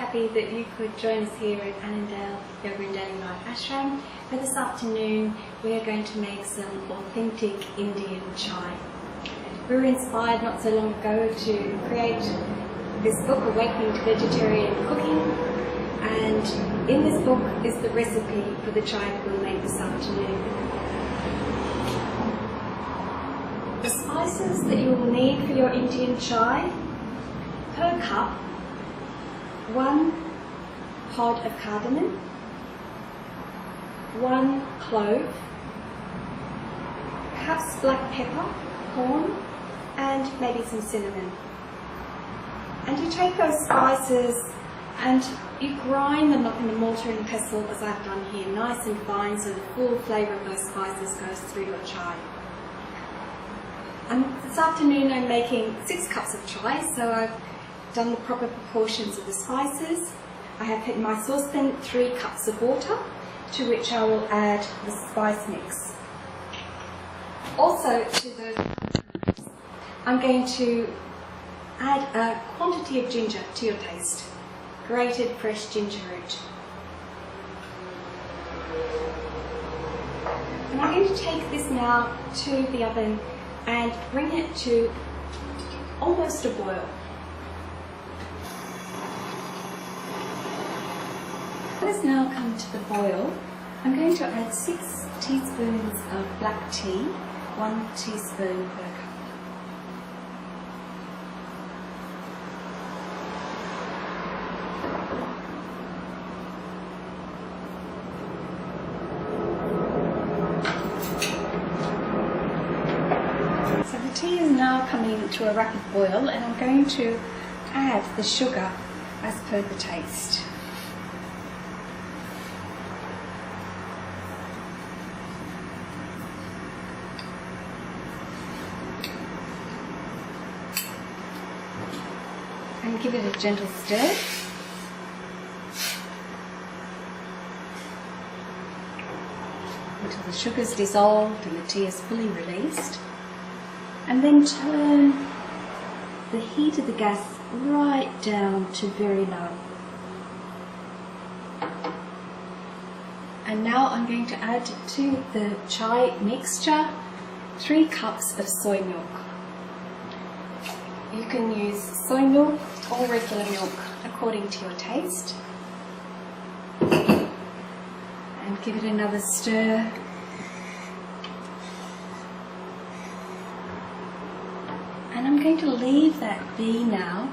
happy that you could join us here at Annandale Yoga and Daily Life Ashram, where this afternoon we are going to make some authentic Indian chai. We were inspired not so long ago to create this book, Awakening to Vegetarian Cooking, and in this book is the recipe for the chai that we'll make this afternoon. The spices that you will need for your Indian chai: per cup, 1 pod of cardamom, 1 clove, perhaps black pepper, corn, and maybe some cinnamon. And you take those spices and you grind them up in a mortar and pestle, as I've done here, nice and fine, so the full flavour of those spices goes through your chai. This afternoon I'm making 6 cups of chai, so I've done the proper proportions of the spices. I have put in my saucepan 3 cups of water, to which I will add the spice mix. Also to the I'm going to add a quantity of ginger to your taste, grated fresh ginger root. And I'm going to take this now to the oven and bring it to almost a boil. When it's now come to the boil, I'm going to add 6 teaspoons of black tea, 1 teaspoon per cup. So the tea is now coming to a rapid boil, and I'm going to add the sugar as per the taste. And give it a gentle stir. Until the sugar's dissolved and the tea is fully released. And then turn the heat of the gas right down to very low. And now I'm going to add to the chai mixture 3 cups of soy milk. You can use soy milk or regular milk according to your taste. And give it another stir. And I'm going to leave that be now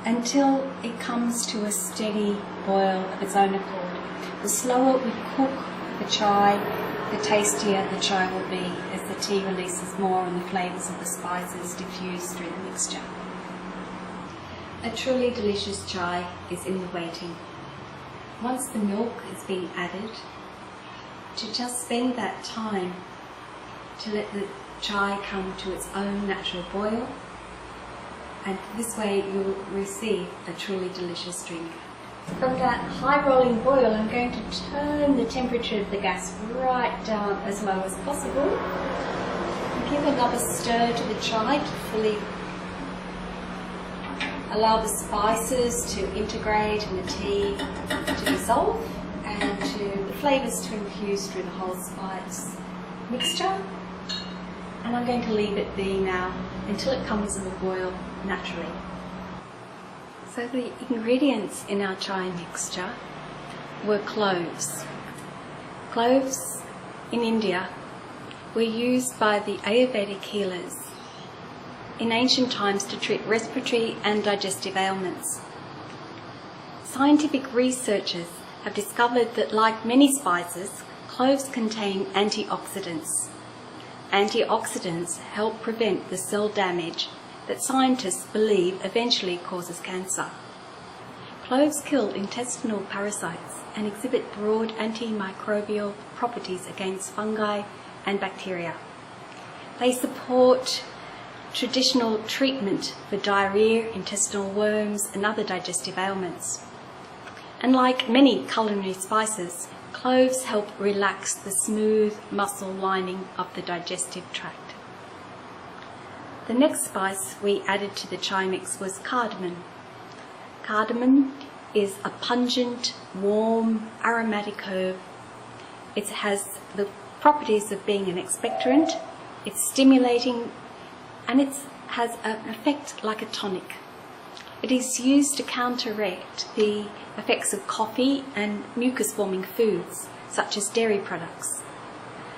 until it comes to a steady boil of its own accord. The slower we cook the chai, the tastier the chai will be, as the tea releases more and the flavours of the spices diffuse through the mixture. A truly delicious chai is in the waiting. Once the milk has been added, to just spend that time to let the chai come to its own natural boil, and this way you'll receive a truly delicious drink. From that high rolling boil, I'm going to turn the temperature of the gas right down as low as possible. And give another stir to the chai to fully allow the spices to integrate and the tea to dissolve and to the flavours to infuse through the whole spice mixture. And I'm going to leave it be now until it comes to a boil naturally. So the ingredients in our chai mixture were cloves. Cloves in India were used by the Ayurvedic healers in ancient times to treat respiratory and digestive ailments. Scientific researchers have discovered that, like many spices, cloves contain antioxidants. Antioxidants help prevent the cell damage that scientists believe eventually causes cancer. Cloves kill intestinal parasites and exhibit broad antimicrobial properties against fungi and bacteria. They support traditional treatment for diarrhea, intestinal worms, and other digestive ailments. And like many culinary spices, cloves help relax the smooth muscle lining of the digestive tract. The next spice we added to the chai mix was cardamom. Cardamom is a pungent, warm, aromatic herb. It has the properties of being an expectorant, it's stimulating, and it has an effect like a tonic. It is used to counteract the effects of coffee and mucus-forming foods, such as dairy products.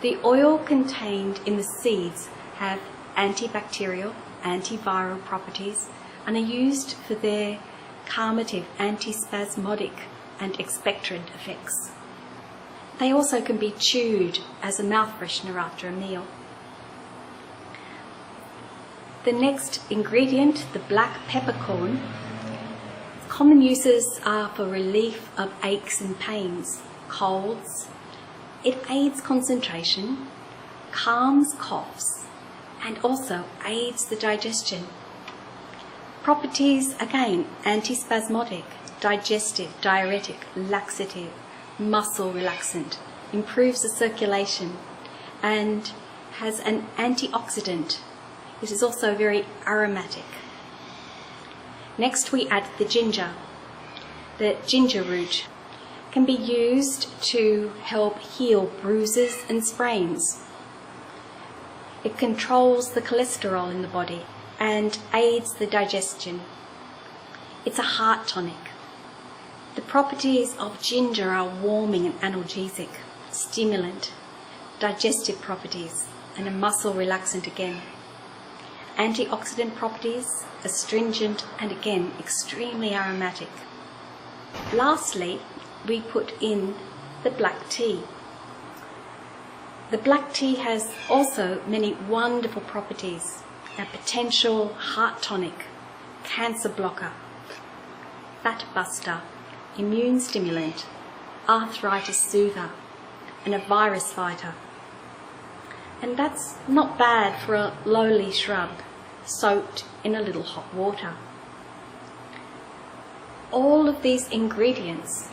The oil contained in the seeds have antibacterial, antiviral properties and are used for their calmative, antispasmodic and expectorant effects. They also can be chewed as a mouth freshener after a meal. The next ingredient, the black peppercorn, common uses are for relief of aches and pains, colds. It aids concentration, calms coughs, and also aids the digestion. Properties, again, antispasmodic, digestive, diuretic, laxative, muscle relaxant, improves the circulation, and has an antioxidant. It is also very aromatic. Next we add the ginger. The ginger root can be used to help heal bruises and sprains. It controls the cholesterol in the body and aids the digestion. It's a heart tonic. The properties of ginger are warming and analgesic, stimulant, digestive properties, and a muscle relaxant again. Antioxidant properties, astringent, and again extremely aromatic. Lastly, we put in the black tea. The black tea has also many wonderful properties: a potential heart tonic, cancer blocker, fat buster, immune stimulant, arthritis soother, and a virus fighter. And that's not bad for a lowly shrub soaked in a little hot water. All of these ingredients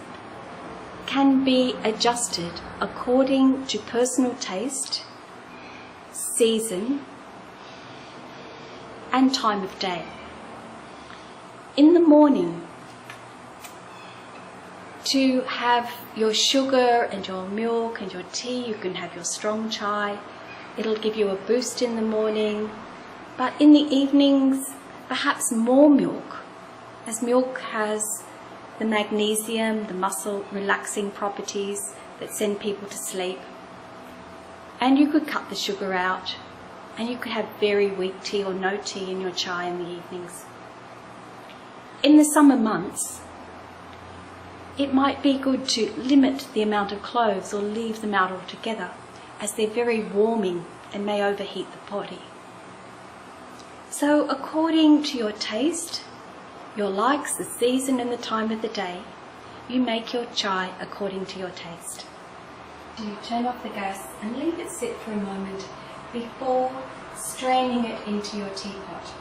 can be adjusted according to personal taste, season, and time of day. In the morning, to have your sugar and your milk and your tea, you can have your strong chai. It'll give you a boost in the morning. But in the evenings, perhaps more milk, as milk has the magnesium, the muscle relaxing properties that send people to sleep. And you could cut the sugar out, and you could have very weak tea or no tea in your chai in the evenings. In the summer months, it might be good to limit the amount of cloves or leave them out altogether, as they're very warming and may overheat the body. So according to your taste, your likes, the season and the time of the day, you make your chai according to your taste. You turn off the gas and leave it sit for a moment before straining it into your teapot.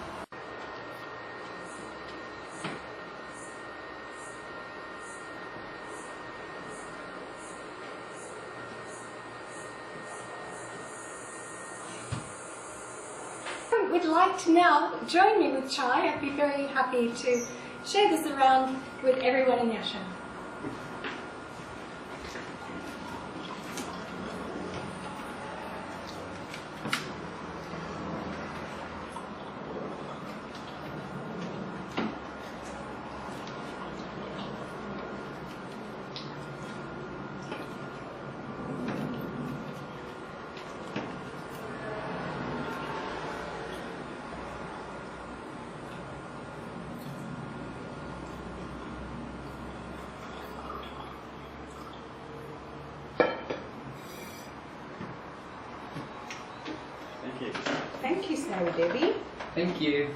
Would like to now join me with chai, I'd be very happy to share this around with everyone in the ashram. Thank you, Sevadevi. Thank you.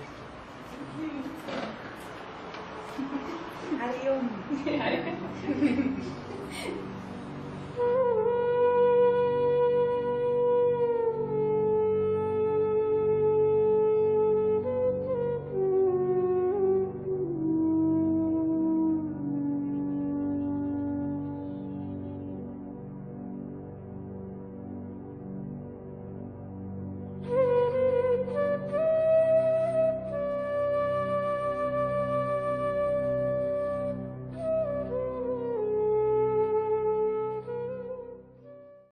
Hariom.